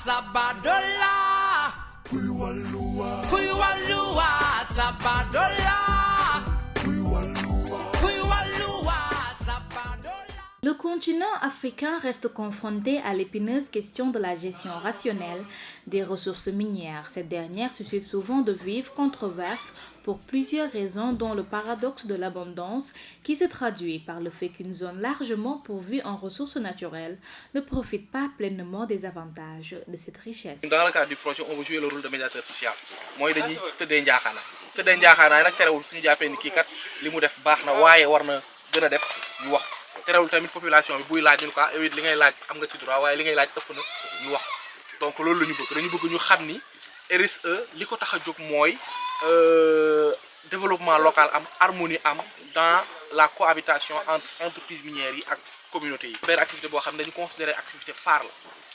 Sabadola. Huiwalua, Sabadola. Le continent africain reste confronté à l'épineuse question de la gestion rationnelle des ressources minières. Cette dernière suscite souvent de vives controverses pour plusieurs raisons, dont le paradoxe de l'abondance qui se traduit par le fait qu'une zone largement pourvue en ressources naturelles ne profite pas pleinement des avantages de cette richesse. Dans le cadre du projet, on veut jouer le rôle de médiateur social. Moi, je dis que c'est un peu de njaaxaanaay nag terewul suñu jàppee ni kii kat li mu def baax na waaye war na gën a def ñu wax terewul tamit population bi buy laaj ñu ko yow it li ngay laaj am nga ci droit waaye li ngay laaj ëpp na ñu wax donc loolu la ñu bëgg dañu bëgg ñu xam ni RSE li ko tax a jóg mooy développement local am harmonie am dans la cohabitation entre entreprises minières yi ak communautés yi. benn activité boo xam ne dañu considérer activité phare la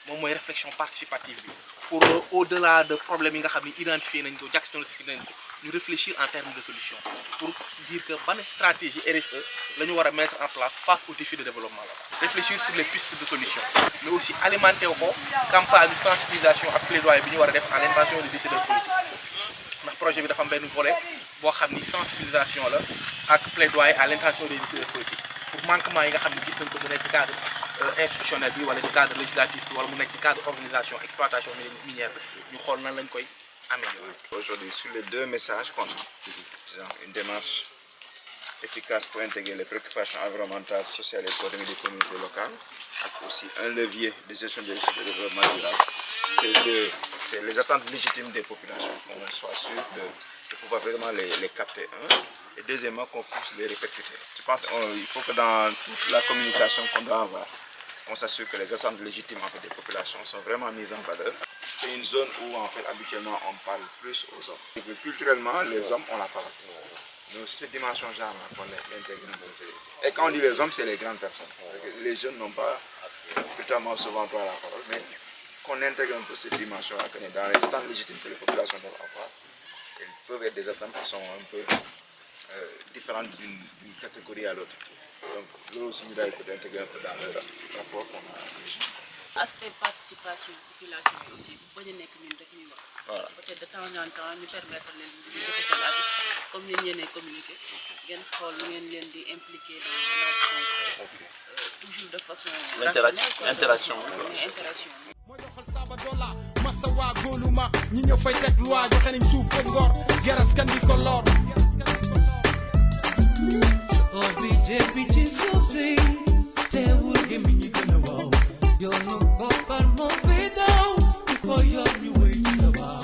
moom mooy réflexion participative bi pour au-delà de problèmes yi nga xam ne identifié nañ ko diagnostiqué nañ ko ñu réfléchir en termes de solution pour dire que bonne stratégie RSE la ñu war a mettre en place face aux défis de développement local. Réfléchir sur les pistes de solution mais aussi alimenter ko campagne de sensibilisation ak plaidoyer bi ñu war a def à l'intention des décideurs politiques ndax projet bi dafa am benn volet boo xam ni sensibilisation la ak plaidoyer à l'intention des décideurs politiques pour manquement yi nga xam ne gis nañ ko mu nekk ci cadre institutionnel bi wala ci cadre législatif bi wala mu nekk ci cadre organisation exploitation minière bi ñu xool nan lañ koy améliorer. Aujourd'hui, sur les deux messages qu'on a, une démarche efficace pour intégrer les préoccupations environnementales, sociales et économiques des communautés locales, et aussi un levier de gestion des risques de développement durable, c'est les attentes légitimes des populations, qu'on soit sûr de pouvoir vraiment les capter, et deuxièmement qu'on puisse les répercuter. Je pense qu'il faut que dans toute la communication qu'on doit avoir, on s'assure que les attentes légitimes en fait, des populations sont vraiment mises en valeur. C'est une zone où en fait, habituellement on parle plus aux hommes. Et que, culturellement, les hommes ont la parole. Mais aussi cette dimension genre qu'on l'intègre. Et quand on dit les hommes, c'est les grandes personnes. Les jeunes n'ont pas culturellement souvent droit à la parole, mais qu'on intègre un peu cette dimension-là, dans les attentes légitimes que les populations doivent avoir. Elles peuvent être des attentes qui sont un peu différentes d'une catégorie à l'autre. Donc, là aussi, nous devons intégrer un peu dans le rapport qu'on a déjà. Aspect participation population yi aussi bañ a nekk ñun rek ñuy wax. Voilà. Peut-être de temps en temps ñu permettre leen ñu joxe seen avis comme ni ngeen communiquer ngeen xool lu ngeen leen di impliquer dans ce qu'on fait. Toujours de façon Interaction. mooy doxal Sabadola masa waa góoluma ñi ñëw fay teg loi joxe nañ suuf ak ngor geraskan di ko lor OBJP ci suuf si teewul gémmiñ ñi gën a wow yoonu koppar moo fi daw di ko yor ñu wéy ci sa baaw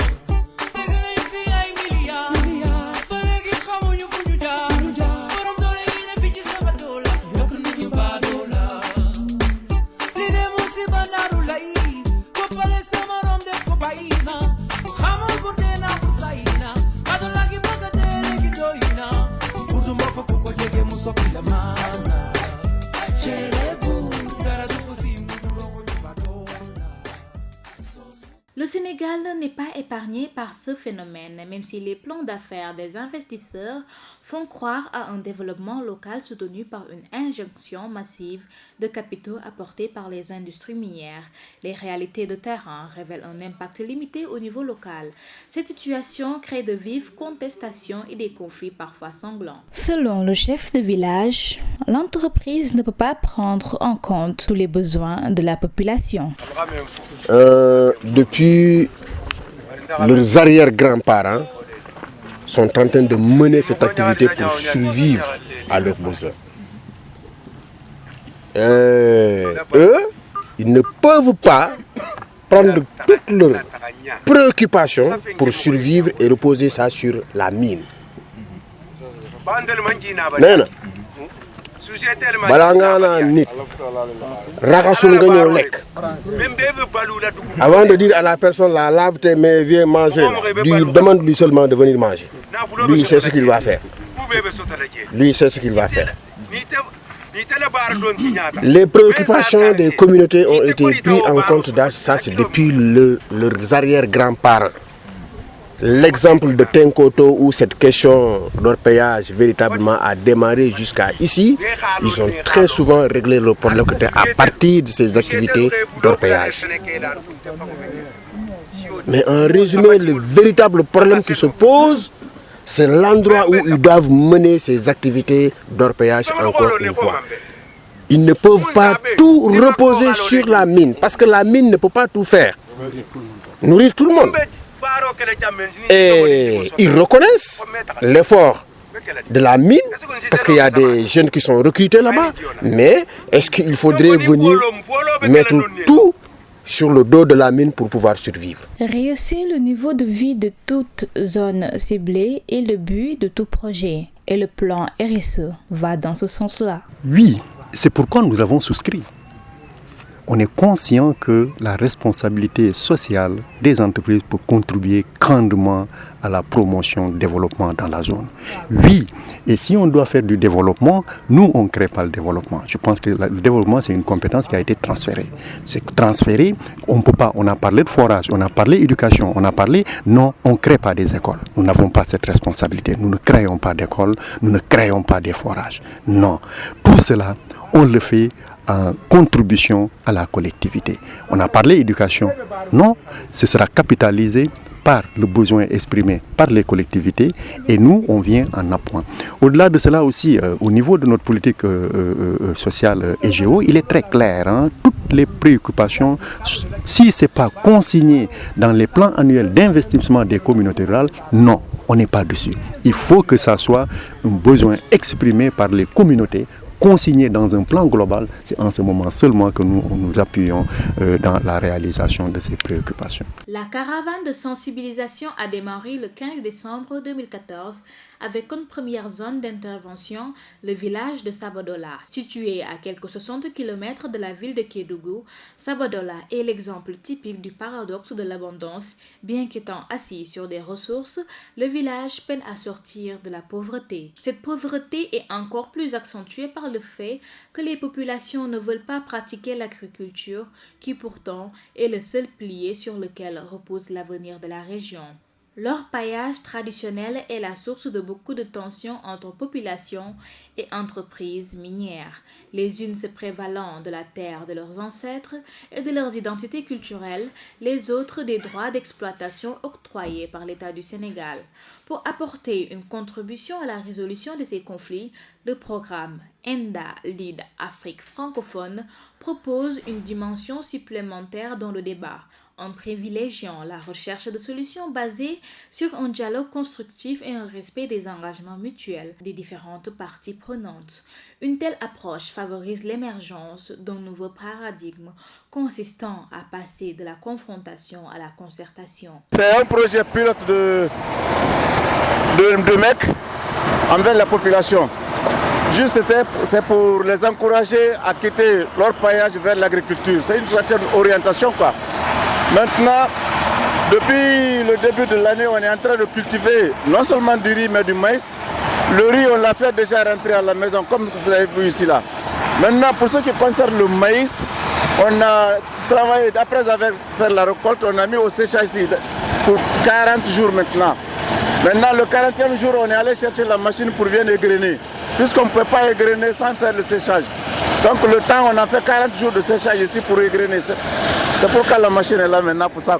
dégg nañ fi ay milliards ba léegi xamuñu fu ñu jaar borom doole yi ne fi ci Sabadola yokk nañu baadoola li de musiba naaru lay koppale sa morom def ko bàyyi na ku xamul bu dee naa bu say na baadoola gi bëgg a dee léegi doy na pour du mbokk ku ko jege mu soppi la maana Le Sénégal n'est pas épargné par ce phénomène, même si les plans d'affaires des investisseurs font croire à un développement local soutenu par une injonction massive de capitaux apportés par les industries minières. Les réalités de terrain révèlent un impact limité au niveau local. Cette situation crée de vives contestations et des conflits parfois sanglants. Selon le chef de village, l'entreprise ne peut pas prendre en compte tous les besoins de la population. Depuis leurs arrière-grands-parents sont en train de mener cette activité pour survivre à leurs besoins. Eux, ils ne peuvent pas prendre toutes leurs préoccupations pour survivre et reposer ça sur la mine. balaa ngaa naan nit raxasul nga ñëw lekk avant de dire à la personne là lave tes mains viens manger demande-lui seulement de venir manger. Lui c'est ce qu'il va faire. Les préoccupations des communautés ont été prises en compte. Ça c'est depuis leurs arrière-grands-parents. l'exemple de Tenkoto où cette question d'orpaillage véritablement a démarré jusqu'à ici, ils ont très souvent réglé le problème à partir de ces activités d'orpaillage. Mais en résumé, le véritable problème qui se pose, c'est l'endroit où ils doivent mener ces activités d'orpaillage encore une fois. Ils ne peuvent pas tout reposer sur la mine, parce que la mine ne peut pas tout faire. Nourrir tout le monde. Et ils reconnaissent l'effort de la mine, parce qu'il y a des jeunes qui sont recrutés là-bas. Mais est-ce qu'il faudrait venir mettre tout sur le dos de la mine pour pouvoir survivre? Rehausser le niveau de vie de toute zone ciblée est le but de tout projet. Et le plan RSE va dans ce sens-là. Oui, c'est pourquoi nous avons souscrit. On est conscient que la responsabilité sociale des entreprises peut contribuer grandement à la promotion du développement dans la zone. Oui, et si on doit faire du développement, nous, on ne crée pas le développement. Je pense que le développement, c'est une compétence qui a été transférée. C'est transféré, on ne peut pas, on a parlé de forage, on a parlé d'éducation, on a parlé, non, on ne crée pas des écoles. Nous n'avons pas cette responsabilité. Nous ne créons pas d'écoles, nous ne créons pas des forages. Non, tout cela, on le fait en contribution à la collectivité. On a parlé d'éducation. Non, ce sera capitalisé par le besoin exprimé par les collectivités et nous, on vient en appoint. Au-delà de cela aussi, au niveau de notre politique sociale et géo, il est très clair, toutes les préoccupations, si ce n'est pas consigné dans les plans annuels d'investissement des communautés rurales, non, on n'est pas dessus. Il faut que ça soit un besoin exprimé par les communautés, consigné dans un plan global. C'est en ce moment seulement que nous nous appuyons dans la réalisation de ces préoccupations. La caravane de sensibilisation a démarré le 15 décembre 2014 avec une première zone d'intervention, le village de Sabodola. Situé à quelques 60 km de la ville de Kédougou, Sabodola est l'exemple typique du paradoxe de l'abondance. Bien qu'étant assis sur des ressources, le village peine à sortir de la pauvreté. Cette pauvreté est encore plus accentuée par le fait que les populations ne veulent pas pratiquer l'agriculture, qui pourtant est le seul pilier sur lequel repose l'avenir de la région. L'orpaillage traditionnel est la source de beaucoup de tensions entre population et entreprises minières, les unes se prévalant de la terre de leurs ancêtres et de leurs identités culturelles, les autres des droits d'exploitation octroyés par l'État du Sénégal. Pour apporter une contribution à la résolution de ces conflits, le programme ENDA Lead Afrique francophone propose une dimension supplémentaire dans le débat, en privilégiant la recherche de solutions basées sur un dialogue constructif et un respect des engagements mutuels des différentes parties prenantes. Une telle approche favorise l'émergence d'un nouveau paradigme consistant à passer de la confrontation à la concertation. C'est un projet pilote de MEC envers la population. Juste, c'est pour les encourager à quitter l'orpaillage vers l'agriculture. C'est une certaine orientation, quoi. Maintenant, depuis le début de l'année, on est en train de cultiver non seulement du riz, mais du maïs. Le riz, on l'a fait déjà rentrer à la maison, comme vous avez vu ici là. Maintenant, pour ce qui concerne le maïs, on a travaillé, après avoir fait la récolte, on a mis au séchage ici pour 40 jours maintenant. Maintenant, le 40e jour, on est allé chercher la machine pour venir égrener, puisqu'on ne peut pas égrener sans faire le séchage. Donc le temps, on a fait 40 jours de séchage ici pour égrener. C'est pourquoi la machine est là maintenant pour ça.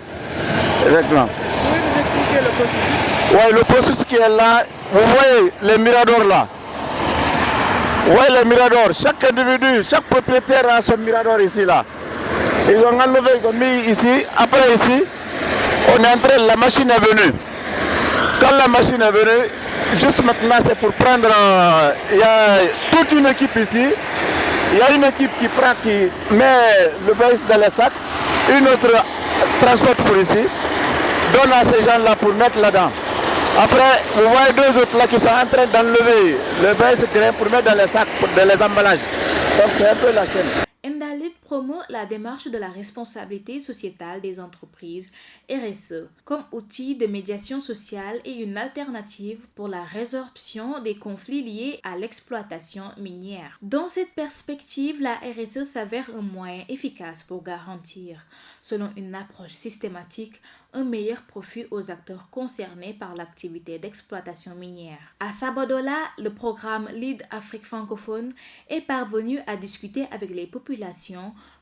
Exactement. Pouvez vous expliquer le processus? Oui, le processus qui est là, vous voyez les miradors là. Vous voyez les miradors, chaque individu, chaque propriétaire a son mirador ici là. Ils ont enlevé, ils ont mis ici, après ici, on est entré, la machine est venue. Quand la machine est venue, juste maintenant c'est pour prendre, il y a toute une équipe ici. Il y a une équipe qui met le maïs dans les sacs, une autre transporte pour ici, donne à ces gens-là pour mettre là-dedans. Après, vous voyez deux autres là qui sont en train d'enlever le maïs grain pour mettre dans les sacs, dans les emballages. Donc c'est un peu la chaîne. Indalit promeut la démarche de la responsabilité sociétale des entreprises RSE comme outil de médiation sociale et une alternative pour la résorption des conflits liés à l'exploitation minière. Dans cette perspective, la RSE s'avère un moyen efficace pour garantir, selon une approche systématique, un meilleur profit aux acteurs concernés par l'activité d'exploitation minière. À Sabodola, le programme Lead Afrique francophone est parvenu à discuter avec les populations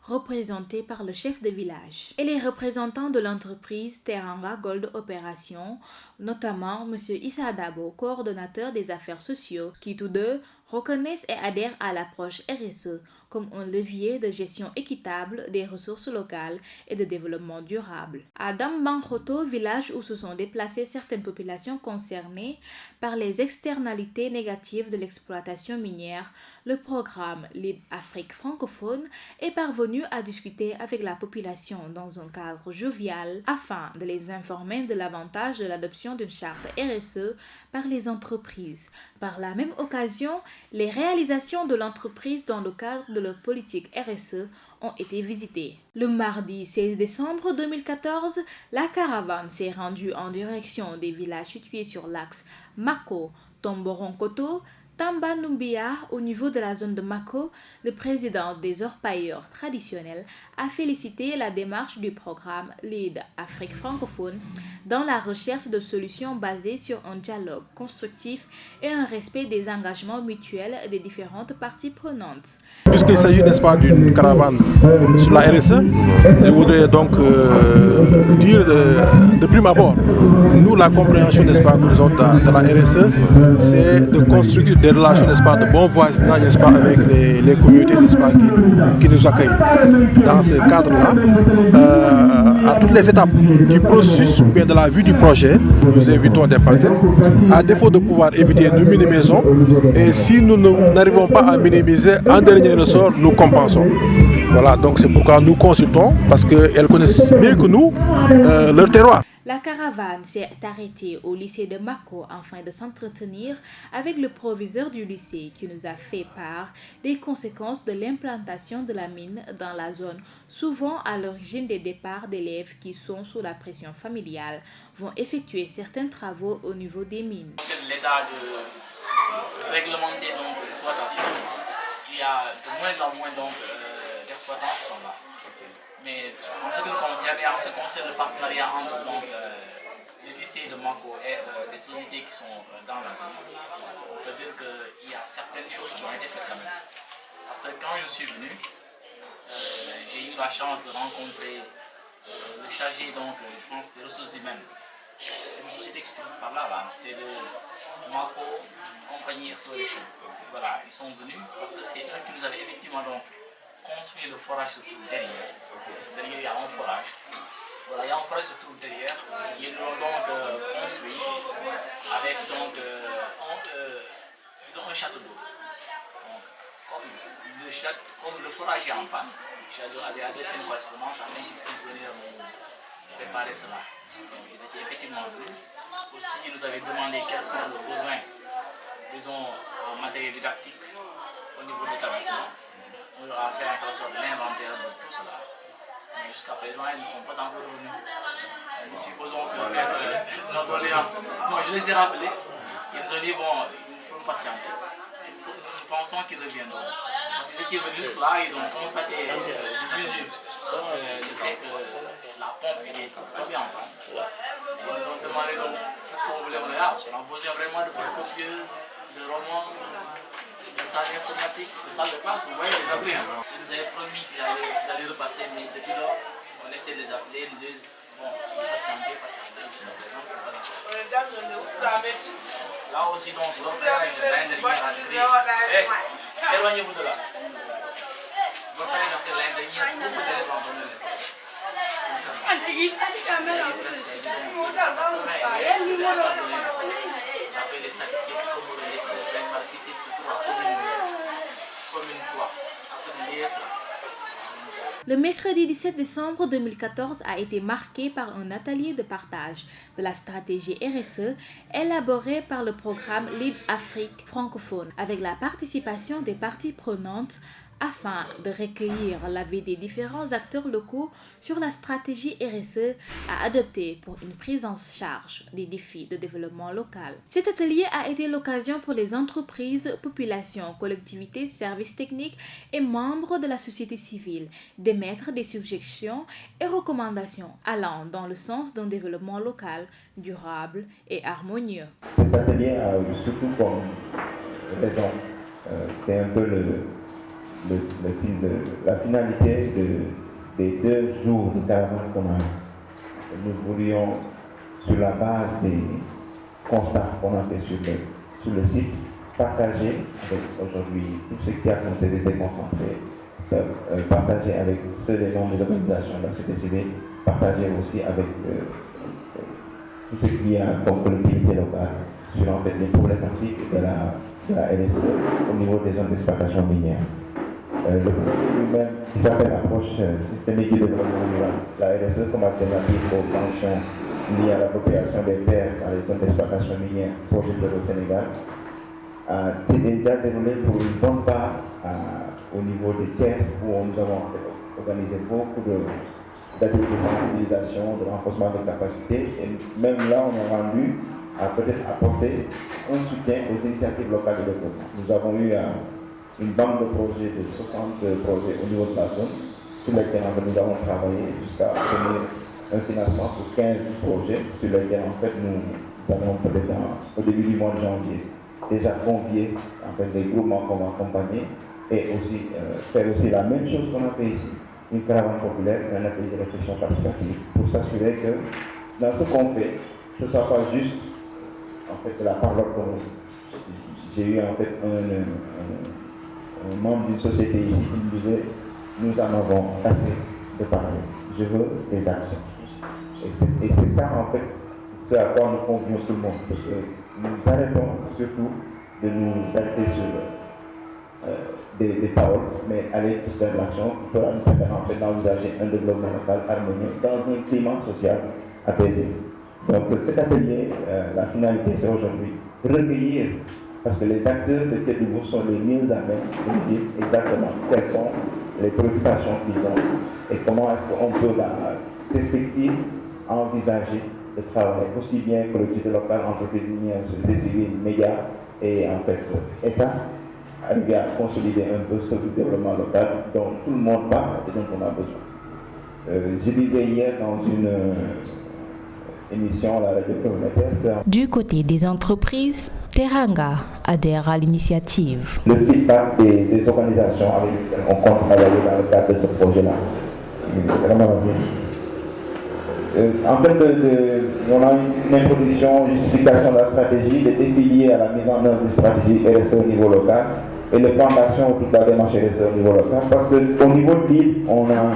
représentées par le chef de village et les représentants de l'entreprise Teranga Gold Opération, notamment M. Issa Dabo, coordonnateur des affaires sociaux, qui tous deux reconnaissent et adhèrent à l'approche RSE comme un levier de gestion équitable des ressources locales et de développement durable. À Dambankhoto, village où se sont déplacées certaines populations concernées par les externalités négatives de l'exploitation minière, le programme Lead Afrique francophone est parvenu à discuter avec la population dans un cadre jovial afin de les informer de l'avantage de l'adoption d'une charte RSE par les entreprises. Par la même occasion, les réalisations de l'entreprise dans le cadre de leur politique RSE ont été visitées. Le mardi 16 décembre 2014, la caravane s'est rendue en direction des villages situés sur l'axe Mako-Tomboronkoto, Tamba-Numbia, au niveau de la zone de Mako. Le président des orpailleurs traditionnels a félicité la démarche du programme Lead Afrique francophone dans la recherche de solutions basées sur un dialogue constructif et un respect des engagements mutuels des différentes parties prenantes. Puisqu'il s'agit, n'est-ce pas, d'une caravane sur la RSE, je voudrais donc dire de prime abord, nous, la compréhension, n'est-ce pas, que nous avons dans la RSE, c'est de construire des relations, n'est-ce pas, de bon voisinage, n'est-ce pas, avec les communautés, n'est-ce pas, qui nous accueillent. Dans ce cadre-là, à toutes les étapes du processus ou bien de la vue du projet, nous invitons des partenaires. À défaut de pouvoir éviter, nous minimisons. Et si nous n'arrivons pas à minimiser, en dernier ressort, nous compensons. Voilà, donc c'est pourquoi nous consultons, parce qu'elles connaissent mieux que nous leur terroir. La caravane s'est arrêtée au lycée de Mako afin de s'entretenir avec le proviseur du lycée qui nous a fait part des conséquences de l'implantation de la mine dans la zone, souvent à l'origine des départs d'élèves qui sont sous la pression familiale, vont effectuer certains travaux au niveau des mines. L'état de réglementer donc l'exploitation, il y a de moins en moins d'exploitants qui sont là. Mais en ce qui nous concerne et en ce qui concerne le partenariat entre le lycée de Mako et les sociétés qui sont dans la zone, on peut dire qu'il y a certaines choses qui ont été faites quand même. Parce que quand je suis venu, j'ai eu la chance de rencontrer le chargé, donc, je pense, des ressources humaines. Une société qui se trouve par là, c'est le Mako Compagnie Exploration. Voilà, ils sont venus parce que c'est eux qui nous avaient effectivement donc construit le forage se trouve derrière. Derrière, il y a un forage. Voilà, il y a un forage se trouve derrière. Ils l'ont donc construit avec donc disons un château d'eau. Comme le forage est en panne, j'ai adressé une correspondance afin qu'ils puissent venir préparer cela. Donc, ils étaient effectivement venus. Aussi, ils nous avaient demandé quels sont leurs besoins, disons, en matériel didactique au niveau de l'établissement. On leur a fait en sorte de l'inventaire de tout cela. Mais jusqu'à présent, ils ne sont pas encore revenus. Nous supposons que peut-être nos doléances. Bon, je les ai rappelés. Ils nous ont dit, bon, il faut patienter. Nous pensons qu'ils reviendront. Parce qu'ils étaient venus jusque-là, ils ont constaté l'usure. Le fait que la pompe est très bien en panne. Ils nous ont demandé donc qu'est-ce qu'on voulait. On a besoin vraiment de photocopieuses, de romans, de salles informatiques, de salles de classe, vous voyez les appeler. Ils nous avaient promis qu'ils allaient repasser, mais depuis lors, on essaie de les appeler, ils nous disent bon, patientez, jusqu'à présent, ils sont pas là. Là aussi, donc, l'opérage de l'Inde dernière a créé. Éloignez-vous de là. L'opérage a fait l'Inde dernière, beaucoup d'élèves ont donné l'école. Sincèrement. Il y a eu presque, disons, vous avez les statistiques comme vous le laissez, le principal ici se trouve à commune 3, à commune DF là. Le mercredi 17 décembre 2014 a été marqué par un atelier de partage de la stratégie RSE élaborée par le programme Lead Afrique francophone avec la participation des parties prenantes afin de recueillir l'avis des différents acteurs locaux sur la stratégie RSE à adopter pour une prise en charge des défis de développement local. Cet atelier a été l'occasion pour les entreprises, populations, collectivités, services techniques et membres de la société civile d'émettre des suggestions et recommandations allant dans le sens d'un développement local durable et harmonieux. Cet atelier a surtout comme raison, c'est un peu la finalité des 2 jours de caravane qu'on a. Nous voulions, sur la base des constats qu'on a fait sur le site, partager avec aujourd'hui tout ce qui a été déconcentré, partager avec ceux des membres des organisations de la société civile, partager aussi avec tout ce qui a comme collectivité locale sur en fait, les problématiques de la RSE au niveau des zones d'exploitation minière. Le projet lui-même, qui s'appelle approche systémique du développement rural, la RSE comme alternative aux sanctions liées à l'appropriation des terres par les zones d'exploitation minière projet au Sénégal, s'est déjà déroulé pour une bonne part au niveau des Thiès où nous avons organisé beaucoup d'ateliers de sensibilisation, de renforcement de capacités et même là on est rendu à peut-être apporter un soutien aux initiatives locales de développement. Nous avons eu une banque de projets de 60 projets au niveau de la zone sur lesquels nous avons travaillé jusqu'à obtenir un financement pour 15 projets sur lesquels en fait nous avons peut-être au début du mois de janvier déjà convié en fait, des groupements qu'on va accompagner et aussi faire aussi la même chose qu'on a fait ici, une caravane populaire, un atelier de réflexion participative pour s'assurer que dans ce qu'on fait, ce ne soit pas juste en fait de la parole qu'on j'ai eu en fait un membre d'une société ici qui me disait nous en avons assez de parler, je veux des actions. Et c'est ça en fait, c'est à quoi nous convions tout le monde, c'est que nous arrêtons surtout de nous arrêter sur des paroles, mais aller plus vers l'action qui pourra nous permettre en fait d'envisager un développement local harmonieux dans un climat social apaisé. Donc cet atelier, la finalité c'est aujourd'hui recueillir, parce que les acteurs de Kédougou sont les mieux à même de dire exactement quelles sont les préoccupations qu'ils ont et comment est-ce qu'on peut, dans la perspective, envisager de travailler aussi bien collectivité locale, entreprises minières, société civile, médias et en fait État, arriver à consolider un peu ce développement local dont tout le monde parle et dont on a besoin. Je disais hier dans une émission à la radio communautaire. Du côté des entreprises, Teranga adhère à l'initiative. Le feedback des organisations avec lesquelles on compte travailler dans le cadre de ce projet-là. En fait, on a une introduction, une justification de la stratégie, des défis liés à la mise en œuvre d'une stratégie RSE au niveau local et le plan d'action autour de la démarche RSE au niveau local. Parce qu'au niveau de l'île, on a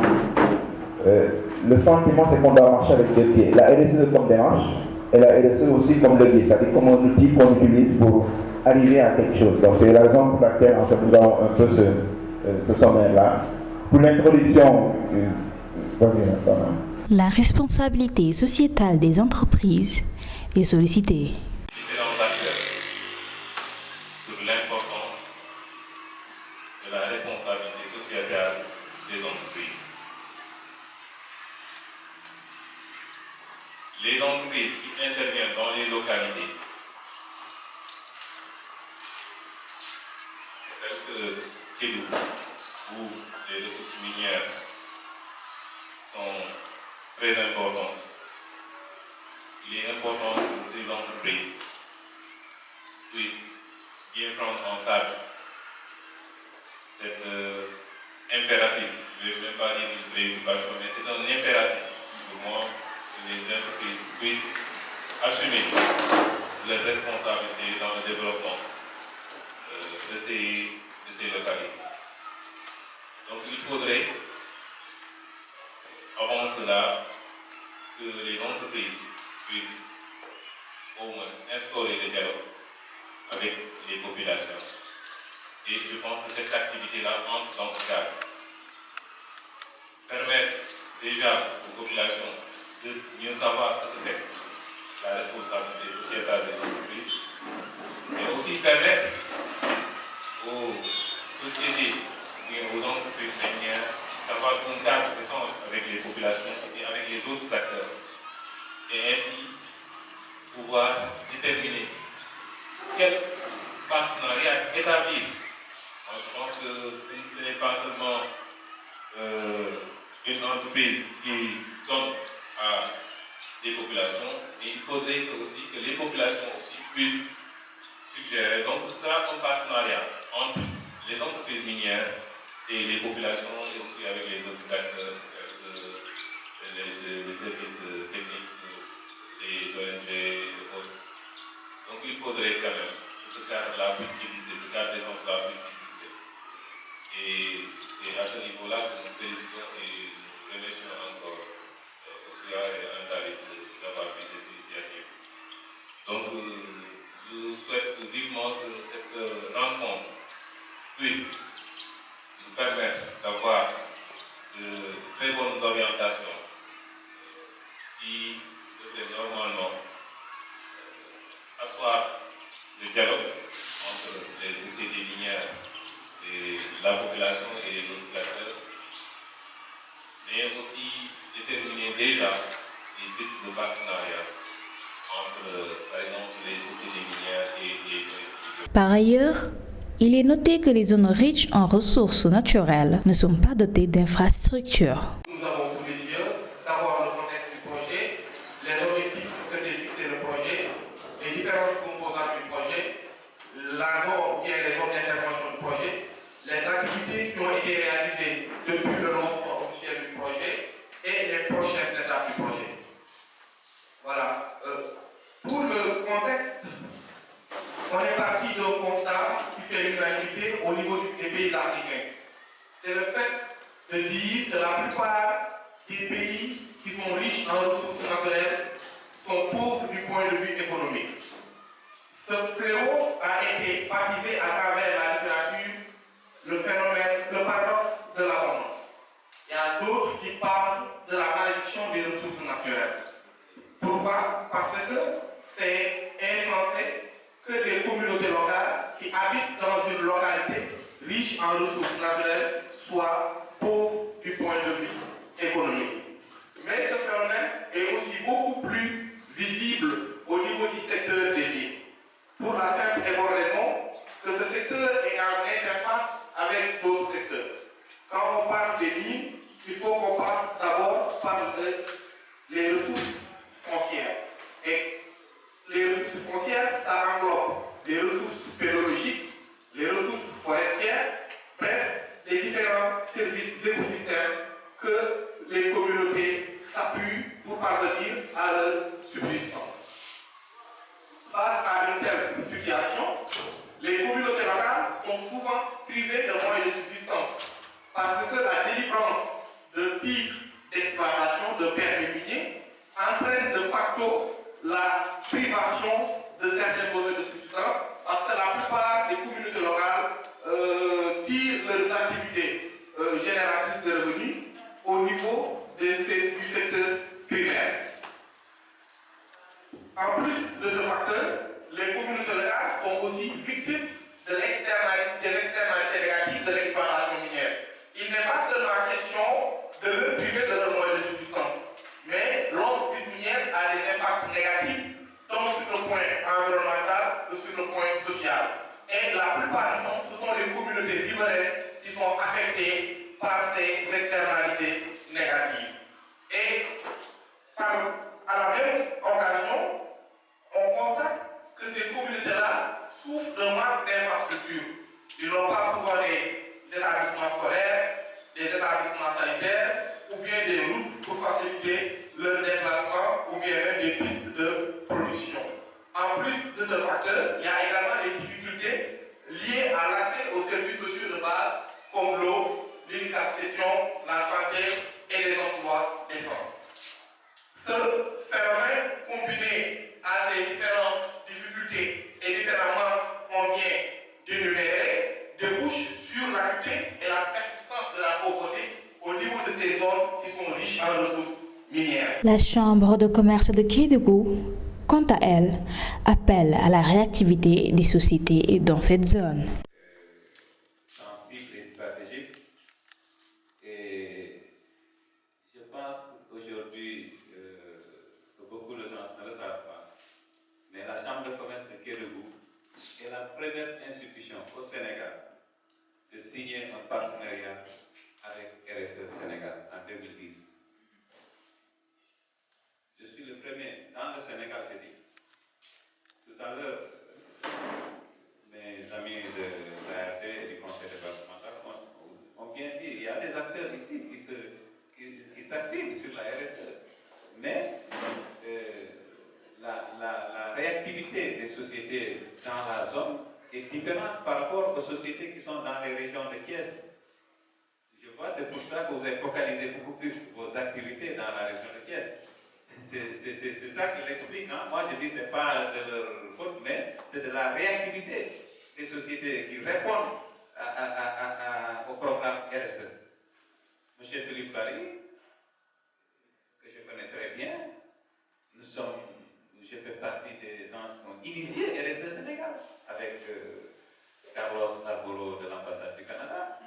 le sentiment, c'est qu'on doit marcher avec 2 pieds. La RSE comme démarche et la RSE aussi comme levier, c'est-à-dire comme un outil qu'on utilise pour arriver à quelque chose. Donc c'est la raison pour laquelle en fait, nous avons un peu ce sommet-là. Pour l'introduction, la responsabilité sociétale des entreprises est sollicitée. Différents acteurs sur l'importance de la responsabilité sociétale des entreprises. Les entreprises qui interviennent dans les localités, telles que Kédougou, où les ressources minières sont très importantes, il est important que ces entreprises puissent bien prendre en charge cet impératif. Je ne vais même pas dire une préoccupation, mais c'est un impératif pour moi que les entreprises puissent assumer leurs responsabilités dans le développement de ces localités. Donc il faudrait, avant cela, que les entreprises puissent au moins instaurer des dialogues avec les populations. Et je pense que cette activité-là entre dans ce cadre. Permettre déjà aux populations de mieux savoir ce que c'est la responsabilité sociétale des entreprises, mais aussi permettre aux sociétés aux entreprises minières d'avoir un cadre d'échange avec les populations et avec les autres acteurs. Et ainsi pouvoir déterminer quel partenariat établir. Alors, je pense que ce n'est pas seulement une entreprise qui donne à des populations, mais il faudrait aussi que les populations aussi puissent suggérer. Donc ce sera un partenariat entre les entreprises minières et les populations et aussi avec les autres acteurs, les services techniques, les ONG et autres. Donc il faudrait quand même que ce cadre-là puisse exister, ce cadre d'échange-là puisse exister. Et c'est à ce niveau-là que nous félicitons et nous remercions encore Oscar et Antalis d'avoir pris cette initiative. Donc je souhaite vivement que cette rencontre puisse nous permettre d'avoir de très bonnes orientations qui devraient normalement asseoir le dialogue entre les sociétés minières et la population et les autres acteurs, mais aussi déterminer déjà des pistes de partenariat entre, par exemple, les sociétés minières et les collectivités. Par ailleurs, il est noté que les zones riches en ressources naturelles ne sont pas dotées d'infrastructures. Nous avons sous les yeux d'abord le contexte du projet, les objectifs que s'est fixé le projet, les différentes composantes du projet, la zone ou bien les zones d'intervention du projet, les activités qui ont été réalisées depuis le lancement officiel du projet et les prochaines étapes du projet. Voilà. Pour le contexte, on est parti d'un constat qui fait l'unanimité au niveau des pays africains. C'est le fait de dire que la plupart des pays qui sont riches en ressources naturelles sont pauvres du point de vue économique. Ce fléau a été baptisé à travers la littérature le phénomène, le paradoxe de l'abondance. Il y a d'autres qui parlent de la malédiction des ressources naturelles. Pourquoi? Parce que c'est insensé que des communautés locales qui habitent dans une localité riche en ressources naturelles soient pauvres du point de vue économique. Mais ce phénomène est aussi beaucoup plus visible au niveau du secteur des mines. Pour la simple et bonne raison que ce secteur est en interface avec d'autres secteurs. Quand on parle des mines, il faut qu'on passe d'abord par les ressources foncières. Et les ressources foncières, ça englobe les ressources pédologiques, les ressources forestières, bref, les différents services écosystèmes que les communautés s'appuient pour parvenir à leur subsistance. Face à une telle situation, les communautés locales sont souvent privées de moyens de subsistance parce que la délivrance de titres d'exploitation de permis miniers entraîne de facto la privation de certains besoins de subsistance parce que la plupart des communautés locales tirent leurs activités génératrices de revenus au niveau du secteur primaire. En plus de ce facteur, les communautés locales sont aussi victimes de l'externalité négative de l'exploitation minière. Il n'est pas seulement question de leur priver de leurs moyens de subsistance, mais l'entreprise minière a des impacts négatifs tant sur le point environnemental que sur le point social. Et la plupart du temps, ce sont les communautés riveraines qui sont affectées par ces externalités négatives. Et à la même occasion, on constate que ces communautés-là souffrent d'un manque d'infrastructures. Ils n'ont pas souvent des établissements scolaires, des établissements sanitaires ou bien des routes pour faciliter leur déplacement ou bien même des pistes de production. En plus de ce facteur, il y a également des difficultés liées à l'accès aux services sociaux de base comme l'eau, l'éducation, la santé et les emplois décents. Ce phénomène combiné à ces différentes difficultés et différents manques qu'on vient d'énumérer débouche sur l'acuité et la persistance de la pauvreté au niveau de ces zones qui sont riches en ressources minières. La Chambre de commerce de Kédougou, quant à elle, appelle à la réactivité des sociétés dans cette zone. Sensible et stratégique partenariat avec RSE Sénégal en 2010. Je suis le premier dans le Sénégal, j'ai dit. Tout à l'heure, mes amis de l'ARD et du conseil départemental ont bien dit, il y a des acteurs ici qui s'activent sur la RSE, mais la réactivité des sociétés dans la zone est différente par rapport aux sociétés qui sont dans les régions de Thiès. Je vois, c'est pour ça que vous avez focalisé beaucoup plus vos activités dans la région de Thiès. C'est ça qui l'explique. Hein? Moi, je dis que ce n'est pas de leur faute, mais c'est de la réactivité des sociétés qui répondent au programme RSE. Monsieur Philippe Barry, que je connais très bien, je fais partie des gens qui ont initié RSE Sénégal avec Carlos Arboro de l'ambassade du Canada,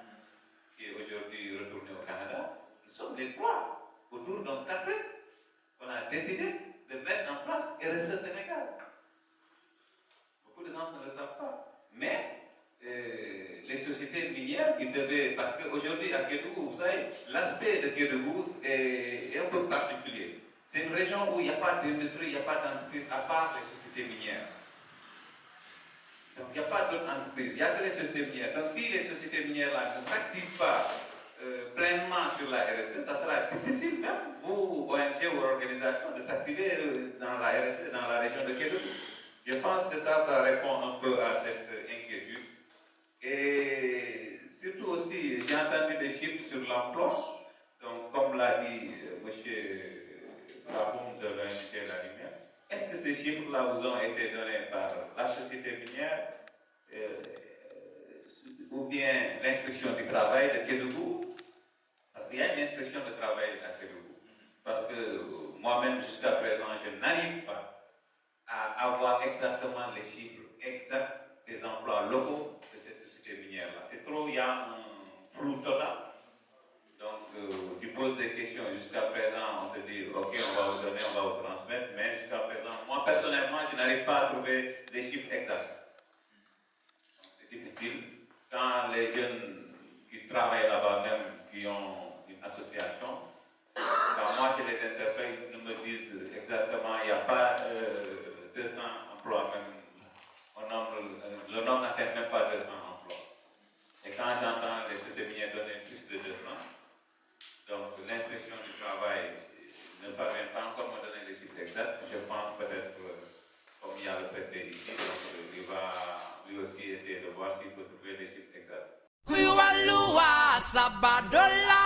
qui est aujourd'hui retourné au Canada. Nous sommes les trois autour d'un café. On a décidé de mettre en place RSE Sénégal. Beaucoup de gens ne le savent pas. Mais les sociétés minières qui devaient... Parce qu'aujourd'hui à Kédougou, vous savez, l'aspect de Kédougou est un peu particulier. C'est une région où il n'y a pas d'industrie, il n'y a pas d'entreprise à part les sociétés minières. Donc il n'y a pas d'autres entreprises, il n'y a que les sociétés minières. Donc si les sociétés minières-là ne s'activent pas pleinement sur la RSE, ça sera difficile même, vous, ONG ou organisations, de s'activer dans la RSE, dans la région de Kédougou. Je pense que ça répond un peu à cette inquiétude. Et surtout aussi, j'ai entendu des chiffres sur l'emploi. Donc, comme l'a dit M. Baboum de l'ONG La Lumière, est-ce que ces chiffres-là vous ont été donnés par la société minière ou bien l'inspection du travail de Kédougou? Parce qu'il y a une inspection de travail à Kédougou. Parce que moi-même, jusqu'à présent, je n'arrive pas à avoir exactement les chiffres exacts des emplois locaux de ces sociétés minières-là. C'est trop, il y a un flou total. Donc, tu poses des questions. Jusqu'à présent, on te dit, OK, on va vous donner, on va vous transmettre. Mais jusqu'à présent, moi, personnellement, je n'arrive pas à trouver des chiffres exacts. Donc, c'est difficile. Quand les jeunes qui travaillent là-bas même, qui ont une association, quand moi, je les interpelle, ils me disent exactement, il n'y a pas 200 emplois même. Le nombre n'atteint même pas 200 emplois. Et quand j'entends les sociétés minières donner plus de 200, donc l'inspection du travail ne parvient pas encore à me donner les chiffres exacts. Je pense peut-être, comme il y a le préfet ici, donc il va lui aussi essayer de voir s'il peut trouver les chiffres exacts. Sabadola